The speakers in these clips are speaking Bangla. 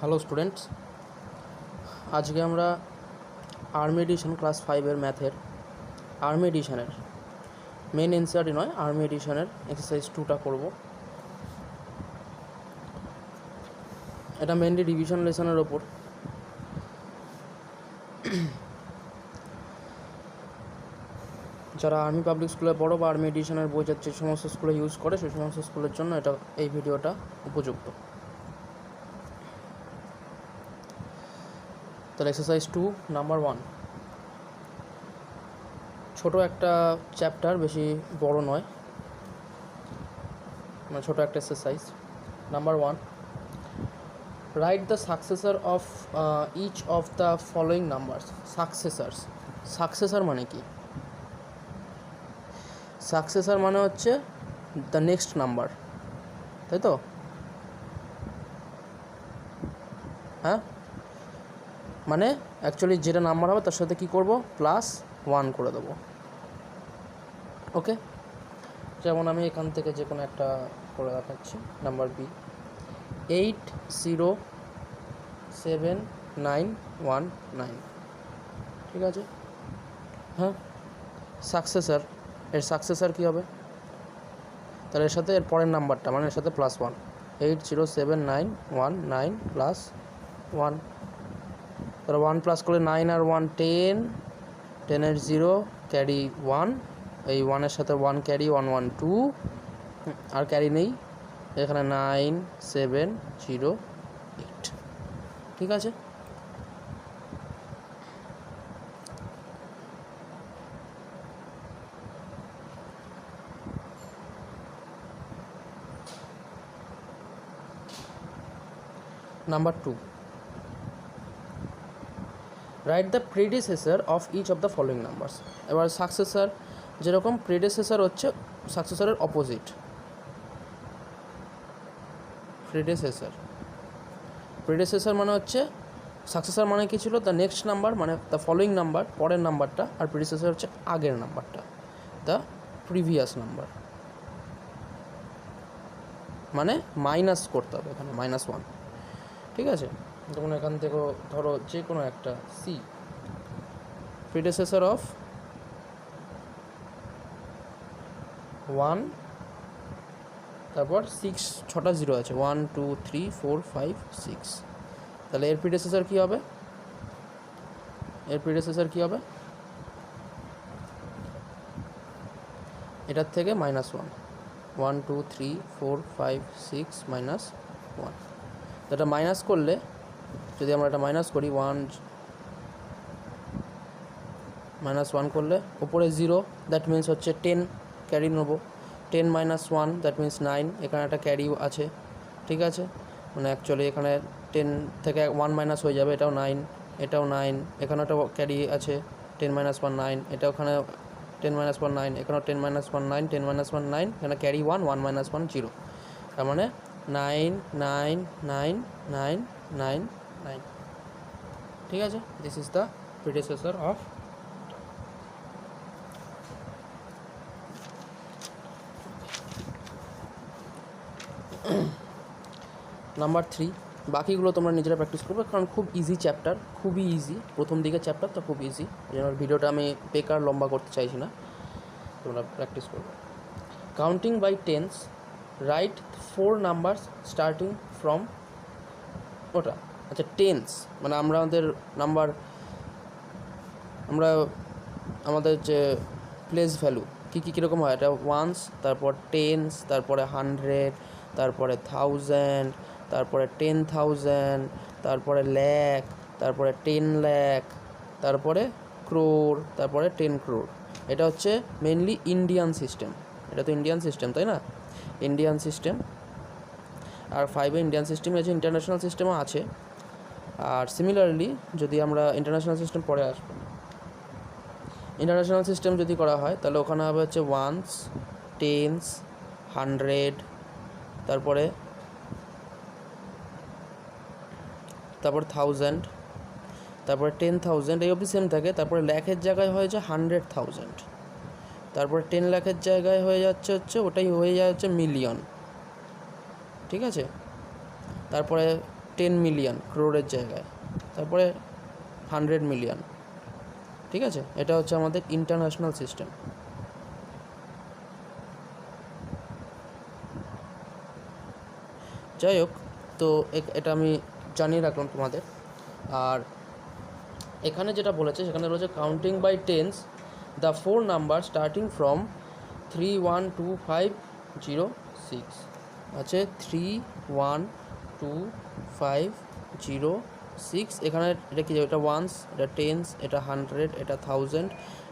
হ্যালো স্টুডেন্টস, আজকে আমরা আর্মি এডিশন ক্লাস 5-এর ম্যাথের আর্মি এডিশনের মেন এনসিইআরটি নয়, আর্মি এডিশনের এক্সারসাইজ 2টা করব। এটা মেনলি রিভিশন লেসনের ওপর। যারা আর্মি পাবলিক স্কুলে পড়ো বা আর্মি এডিশনের বই যে সমস্ত স্কুলে ইউজ করে সেই সমস্ত স্কুলের জন্য এই ভিডিওটা উপযুক্ত। তাহলে এক্সারসাইজ 2 নাম্বার 1, ছোটো একটা চ্যাপ্টার, বেশি বড় নয়, মানে ছোটো একটা exercise. Number 1, write the successor of each of the following numbers. Successor মানে কি? সাকসেসর মানে হচ্ছে দ্য নেক্সট নাম্বার, তাই তো? হ্যাঁ, মানে অ্যাকচুয়ালি যেটা নাম্বার হবে তার সাথে কী করব, +1 করে দেবো। ওকে, যেমন আমি এখান থেকে যে কোনো একটা করে দেখাচ্ছি। নাম্বার বি, 807919, ঠিক আছে? হ্যাঁ, সাকসেসর, এর সাকসেসর কী হবে? তাহলে এর সাথে এর পরের নাম্বারটা, মানে এর সাথে +1, 807919 +1। তাহলে 1 প্লাস করলে 9 আর 1 10, 10-এর 0 ক্যারি 1, এই 1-এর সাথে 1 ক্যারি, 1 1 2, আর ক্যারি নেই, এখানে 9708, ঠিক আছে? Number 2, write the predecessor of each of the following numbers. এবার সাকসেসর যেরকম, প্রিডিসেসর হচ্ছে সাকসেসরের অপোজিট। প্রিডিসেসর মানে হচ্ছে, সাকসেসর মানে কি ছিল? দ্য নেক্সট নাম্বার, মানে দ্য ফলোয়িং নাম্বার, পরের নাম্বারটা, আর প্রিডিসেসর হচ্ছে আগের নাম্বারটা, দ্য প্রিভিয়াস নাম্বার। মানে মাইনাস করতে হবে এখানে, -1, ঠিক আছে? যেমন এখান থেকে ধরো যে কোনো একটা সি, প্রিডিসেসর অফ 1, তারপর 6, 6টা 0 আছে, 1 2 3 4 5 6। তাহলে এর প্রিডিসেসর কী হবে? এটার থেকে -1, 1 2 3 4 5 6 -1। এটা মাইনাস করলে, যদি আমরা এটা মাইনাস করি, 1 করলে উপরে 0, দ্যাট মিনস হচ্ছে 10 ক্যারি নেব, 10 - 1 দ্যাট মিনস 9, এখানে একটা ক্যারি আছে, ঠিক আছে? মানে অ্যাকচুয়ালি এখানে 10 থেকে 1 মাইনাস হয়ে যাবে, এটাও 9, এটাও 9, এখানে একটা ক্যারি আছে, 10 - 1 9, এটা ওখানে 10 - 1 9, এখানেও 10 - 1 9, 10 - 1 9, এখানে ক্যারি 1, 1 - 1 0, তার মানে 9 9 9 9 9 9, ঠিক আছে? This is the predecessor of. Number 3, বাকিগুলো তোমরা নিজেরা প্র্যাকটিস করবে, কারণ খুব ইজি চ্যাপ্টার, খুবই ইজি, প্রথম দিকে চ্যাপ্টার তো খুব ইজি, যেন ভিডিওটা আমি বেকার লম্বা করতে চাইছি না, তোমরা প্র্যাকটিস করবে। Counting by tens, write 4 numbers starting from ওটা। আচ্ছা, টেন্স মানে আমাদের যে প্লেস ভ্যালু কীরকম হয়, এটা ওয়ান্স, তারপর টেন্স, তারপরে 100, তারপরে 1000, তারপরে 10,000, তারপরে লাখ, তারপরে 10 লাখ, তারপরে ক্রোর, তারপরে 10 ক্রোর। এটা হচ্ছে মেনলি ইন্ডিয়ান সিস্টেম, এটা তো ইন্ডিয়ান সিস্টেম, তাই না? Indian system. আর 5-এ ইন্ডিয়ান সিস্টেম আছে, ইন্টারন্যাশনাল সিস্টেমও আছে। আর সিমিলারলি যদি আমরা ইন্টারন্যাশনাল সিস্টেম পরে আসবো, ইন্টারন্যাশনাল সিস্টেম যদি করা হয় তাহলে ওখানে হবে হচ্ছে ওয়ান্স, টেন্স, 100, তারপর 1000, তারপরে 10,000, এই অবধি সেম থাকে। তারপরে লাখের জায়গায় হয়ে যায় 100,000, তারপরে 10 লাখের জায়গায় হয়ে যাচ্ছে মিলিয়ন, ঠিক আছে? তারপরে 10 মিলিয়ন ক্রোড়ের জায়গায়, তারপরে 100 মিলিয়ন। ঠিক আছে, এটা হচ্ছে আমাদের ইন্টারন্যাশনাল সিস্টেম। যাই হোক, তো এটা আমি জানিয়ে রাখলাম তোমাদের। আর এখানে যেটা বলেছে সেখানে বলেছে counting by tens the 4 number starting from 31250 আছে 31250। এখানে এটা কি, এটা ওয়ান্স, এটা টেন্স, এটা 100, এটা 1000,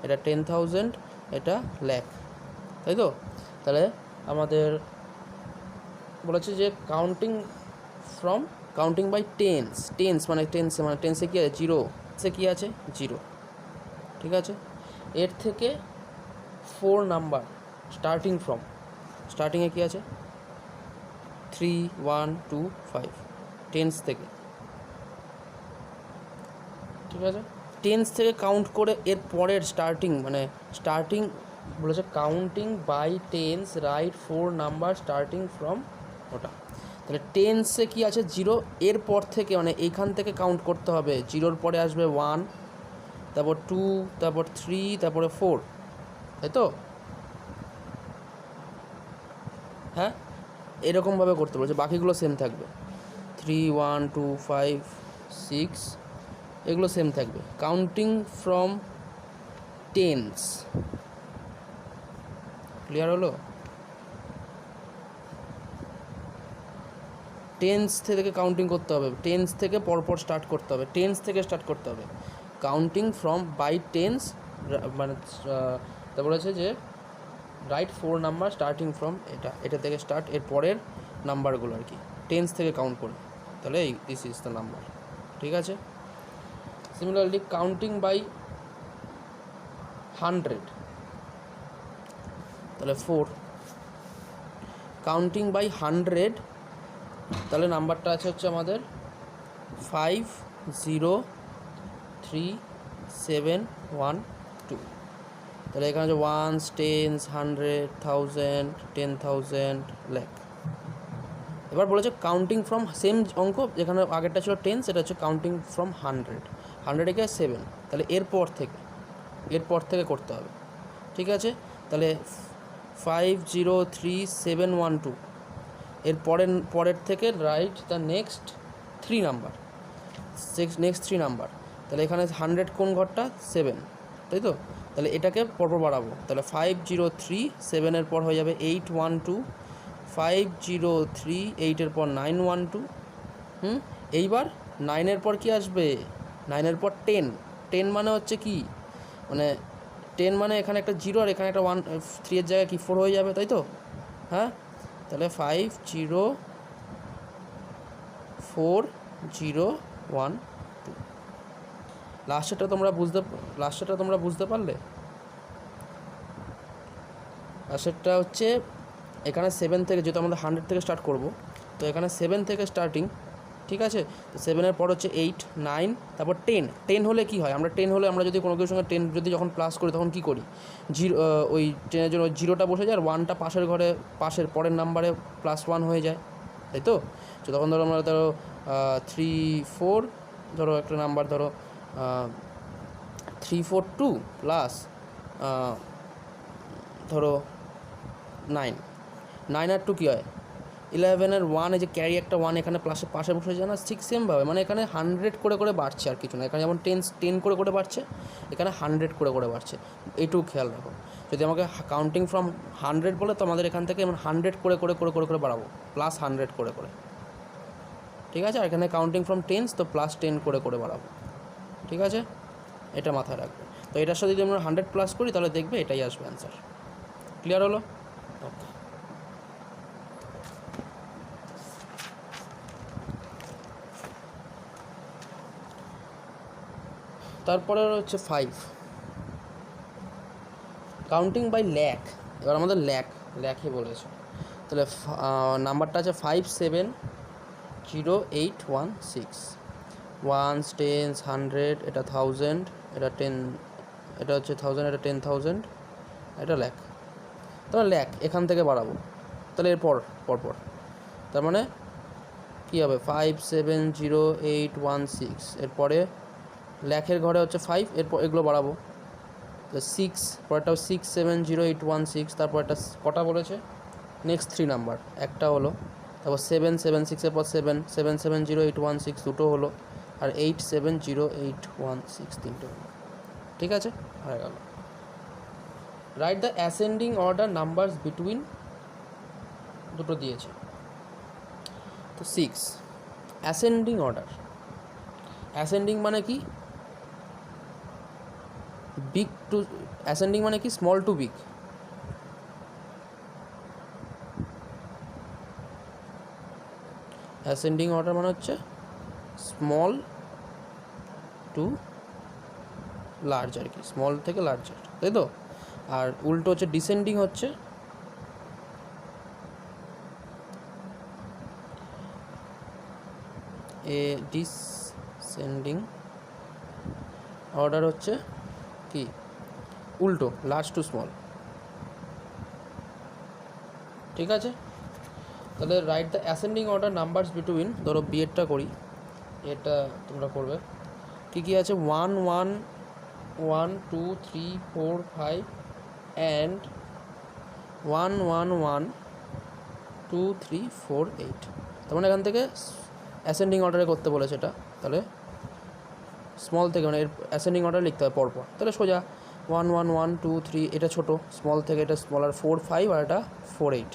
এটা 10,000, এটা ল্যাক, তাই তো? তাহলে আমাদের বলেছে যে কাউন্টিং বাই টেন্স মানে টেন্সে কী আছে, জিরো, সে কী আছে, জিরো। ঠিক আছে, এর থেকে 4 নাম্বার স্টার্টিংয়ে কী আছে, 3125 টেন্স থেকে। ঠিক আছে, টেন্স থেকে কাউন্ট করে এর পরের স্টার্টিং বলেছে counting by tens write 4 number starting from ওটা। তাহলে টেন্সে কী আছে, জিরো, এর পর থেকে মানে এইখান থেকে কাউন্ট করতে হবে। জিরোর পরে আসবে 1, তারপর 2, তারপর 3, তারপরে 4, তাই তো? হ্যাঁ, এরকমভাবে করতে বলেছে, বাকিগুলো সেম থাকবে। 3, 1, 2, 5, 6 এগুলো সেম থাকবে। কাউন্টিং ফ্রম টেন্স, ক্লিয়ার হলো? টেন্স থেকে কাউন্টিং করতে হবে, টেন্স থেকে পরপর স্টার্ট করতে হবে, কাউন্টিং ফ্রম বাই টেন্স, মানে তারপর আছে যে রাইট 4 নাম্বার স্টার্টিং ফ্রম এটা থেকে স্টার্ট, এর পরের নাম্বারগুলো আর কি টেন্স থেকে কাউন্ট করে, তাহলে দিস ইজ দ্য নাম্বার। ঠিক আছে, সিমিলারলি কাউন্টিং বাই 100, তাহলে 4, কাউন্টিং বাই 100, তাহলে নাম্বারটা আছে হচ্ছে আমাদের 503712। তাহলে এখানে আছে ওয়ান্স, টেন্স, 100, 1000, 10,000, ল্যাক। এবার বলেছে কাউন্টিং ফ্রম, সেম অঙ্ক, যেখানে আগেরটা ছিল টেন্স, এটা হচ্ছে কাউন্টিং ফ্রম 100 একে 7, তাহলে এরপর থেকে করতে হবে। ঠিক আছে, তাহলে 503712 এর পরের থেকে রাইট দ্য নেক্সট 3 নাম্বার। তাহলে এখানে 100 কোন ঘরটা, 7, তাই তো? তাহলে এটাকে পরপর বাড়াবো, তাহলে 5037 এর পর হয়ে যাবে 812, 5038 এর পর 912। এইবার 9 পর কি আসবে, 9 পর 10 মানে হচ্ছে কি, মানে 10 মানে এখানে একটা 0 আর এখানে একটা 1, 3 এর জায়গায় কি 4 হয়ে যাবে, তাই তো? হ্যাঁ, তাহলে 504012। লাস্টেরটা তোমরা বুঝতে পারলে? লাস্টেরটা হচ্ছে এখানে 7 থেকে, যেহেতু আমাদের 100 থেকে স্টার্ট করব, তো এখানে 7 থেকে স্টার্টিং। ঠিক আছে, তো 7 পর হচ্ছে 8, 9, তারপর 10 হলে কি হয়, আমরা যদি কোনো কিছুর সঙ্গে 10 যদি যখন প্লাস করি তখন কী করি, ওই 10-এর জন্য 0টা বসে যায় আর 1টা পাশের পরের নাম্বারে +1 হয়ে যায়, তাই তো? তো তখন ধরো আমরা 3, 4, ধরো একটা নাম্বার, ধরো 342 প্লাস ধরো 9 আর 2 কী হয়, 11 1, যে ক্যারি একটা 1 এখানে পাশে বসে যায় না, ঠিক সেমভাবে মানে এখানে 100 করে বাড়ছে আর কিছু না। এখানে যেমন 10 করে বাড়ছে, এখানে 100 করে বাড়ছে, এইটুকু খেয়াল রাখো। যদি আমাকে কাউন্টিং ফ্রম 100 বলে, তো আমাদের এখান থেকে 100 করে বাড়াবো, +100 করে। ঠিক আছে, আর এখানে কাউন্টিং ফ্রম টেন্স, তো +10 করে বাড়াবো। ঠিক আছে, এটা মাথায় রাখবে। তো এটার সাথে যদি আমরা 100 প্লাস করি তাহলে দেখবে এটাই আসবে অ্যান্সার। ক্লিয়ার হলো? ওকে, তারপরে হচ্ছে 5, কাউন্টিং বাই ল্যাক। এবার আমাদের ল্যাকই বলেছে, তাহলে নাম্বারটা আছে 570816। ওয়ান্স, টেন্স, 100, এটা 1000, এটা 10, এটা হচ্ছে 1000, এটা 10,000, এটা ল্যাক। তাহলে ল্যাক এখান থেকে বাড়াবো, তাহলে এরপর তার মানে কী হবে 570816, এরপরে ল্যাখের ঘরে হচ্ছে 5, এরপর এগুলো বাড়াবো, তো 6, পরেরটাও 670816, তারপর একটা কটা বলেছে নেক্সট 3 নাম্বার একটা হলো, তারপর 776 এর পর 770816 দুটো হলো, আর 870816 তিনটে হলো। ঠিক আছে, হয়ে গেল। Write the ascending order numbers between, দুটো দিয়েছে, তো 6 অ্যাসেন্ডিং অর্ডার। অ্যাসেন্ডিং মানে কি, বিগ টু, অ্যাসেন্ডিং মানে কি small to big. Ascending order মানে হচ্ছে স্মল টু লার্জ আর কি, স্মল থেকে লার্জার, তাই তো। আর উল্টো হচ্ছে ডিসেন্ডিং, হচ্ছে এ ডিসেন্ডিং অর্ডার হচ্ছে কি উল্টো, লার্জ টু স্মল। ঠিক আছে, তাহলে write the ascending order numbers between, ধরো বিয়েরটা করি, এটা তোমরা করবে, কী কী আছে 1 1 1 2 3 4 5 অ্যান্ড 1 1 1 2 3 4 8। তার মানে এখান থেকে অ্যাসেন্ডিং অর্ডারে করতে বলেছে এটা, তাহলে স্মল থেকে মানে এর অ্যাসেন্ডিং অর্ডার লিখতে হবে পরপর, তাহলে সোজা 1 1 1 2 3, এটা ছোটো স্মল থেকে, এটা স্মল, আর 4 5, আর এটা 4 8,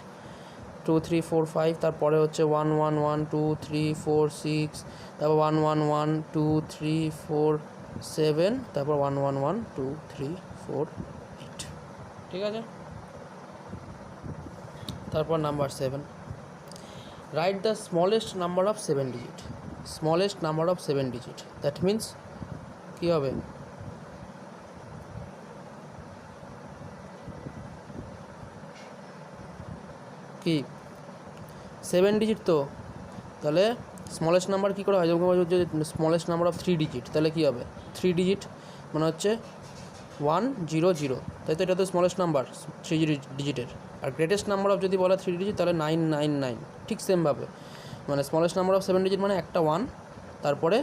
2 3 4 5, তারপরে হচ্ছে 1 1 1 2 3 4 6, তারপর 1 1 1 2 3 4 7, তারপর 1 1 1 2 3 4 8। ঠিক আছে, তারপর number 7, write the smallest number of 7 digit. Smallest number of 7 digit, that means কী হবে, কি 7 ডিজিট তো, তাহলে স্মলেস্ট নাম্বার কী করে হয়, যেমন যদি স্মলেস্ট নাম্বার অফ 3 ডিজিট, তাহলে কী হবে 3 ডিজিট মানে হচ্ছে 1 0 0, তাই তো, এটা তো স্মলেস্ট নাম্বার 3 ডিজিটের। আর গ্রেটেস্ট নাম্বার অফ যদি বলা 3 ডিজিট, তাহলে 999। ঠিক সেমভাবে মানে স্মলেস্ট নাম্বার অফ 7 ডিজিট মানে একটা 1, তারপরে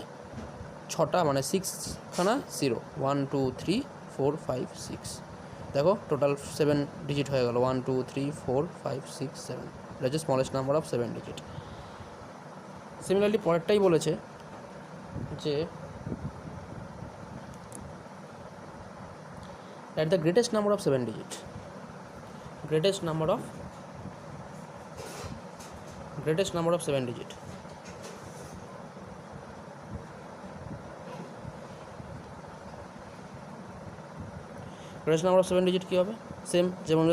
6টা মানে 6খানা 0, 1 2 3 4 5 6, দেখো টোটাল 7 ডিজিট হয়ে গেল, 1 2 3 4 5 6 7, এটা হচ্ছে smallest number of 7 digit. Similarly পরেরটাই বলেছে যে at the greatest number of 7 digit, greatest number of 7 digit, greatest number of 7 digit কী হবে, সেম যেমন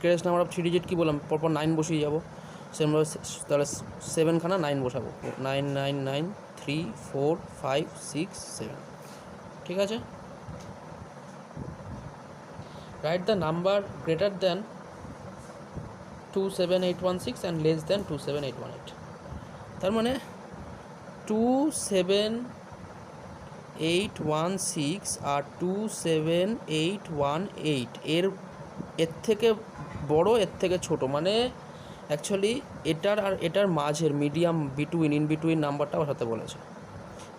greatest number of 3 digit কী বললাম, পরপর 9 বসিয়ে যাবো, সেমভাবে তাহলে 7খানা 9 বসাবো, 9 9 9 3 4 5 6 7। ঠিক আছে, write the number greater than 27816 and less than 27818। তার মানে 27816 আর 27818 এর থেকে বড়, এর থেকে ছোট, মানে অ্যাকচুয়ালি এটার আর এটার মাঝের মিডিয়াম ইন বিটুইন নাম্বারটা বসাতে বলেছে।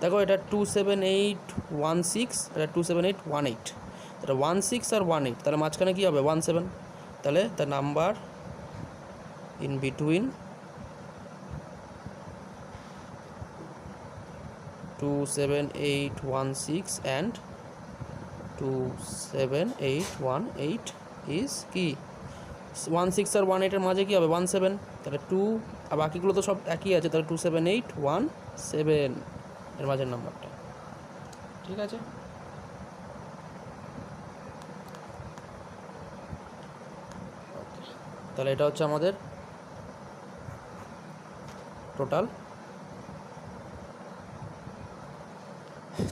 দেখো এটা 27816, এটা 27818, এটা 16 আর 18, তাহলে মাঝখানে কী হবে 17, তাহলে the number in between 27816 and 27818 is কি 16 আর 18 এর মাঝে কী হবে 17, তাহলে 2, আর বাকিগুলো তো সব একই আছে, তাহলে 27817 এর মাঝের নাম্বারটা। ঠিক আছে, তাহলে এটা হচ্ছে আমাদের টোটাল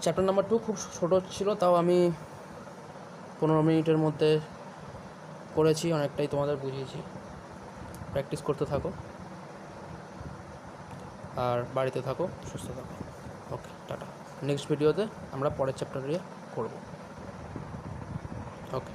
চ্যাপ্টার নাম্বার 2। খুব ছোটো ছিল, তাও আমি 15 মিনিটের মধ্যে করেছি, অনেকটাই তোমাদের বুঝিয়েছি। প্র্যাকটিস করতে থাকো আর বাড়িতে থাকো, সুস্থ থাকো। ওকে, টাটা। নেক্সট ভিডিওতে আমরা পরের চ্যাপ্টার নিয়ে করব। ওকে।